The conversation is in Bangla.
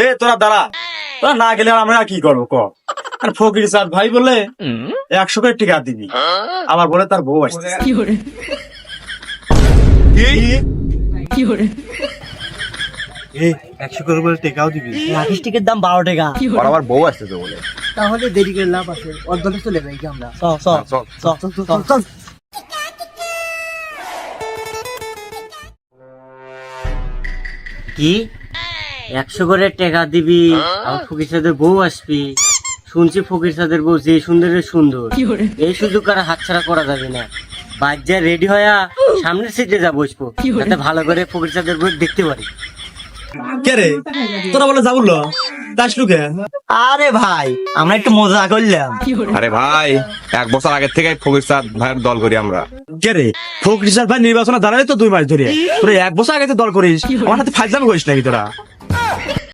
এ তোরা দাঁড়া, তোরা না গেলে আর আমরা কি করবো ক? আর ফকির চাঁদ ভাই বলে 100 করে টিকা দিবি, আবার বলে তার বউ আসছে। কি hore কি hore 100 করে বলে টেকাও দিবি? রাকেশ টিকের দাম 12 টাকা। কি আর hore আমার বউ আসছে তো বলে। তাহলে দেরি করে লাভ আছে, ওর দলে চলে যাই কি আমরা। চল চল চল। চল চল চল চল। কি 100 করে টাকা দিবি আর ফকির সাদের বউ আসবি? শুনছি ফকির সাদের বউ যে সুন্দরের সুন্দর, কি hore এই সুযোগ আর হাতছাড়া করা যাবে না। বাচ্চা রেডি হয়ে সামনের সিটে যা বসবো, যাতে ভালো করে ফকির সাদের বউ দেখতে পারি। কে রে তোরা বলে যা বললো তাস লুকে? আরে ভাই আমরা একটু মজা করলাম। কি hore আরে ভাই 1 বছর আগের থেকে ফকির চাঁদ ভাইয়ের দল করি আমরা। কে রে ফকির চাঁদ ভাই নির্বাচনে দাঁড়ালে তো 2 মাস ধরে, তোরা 1 বছর আগে তো দল করিস, আমার সাথে ফাইজলামি করিস নাকি তোরা?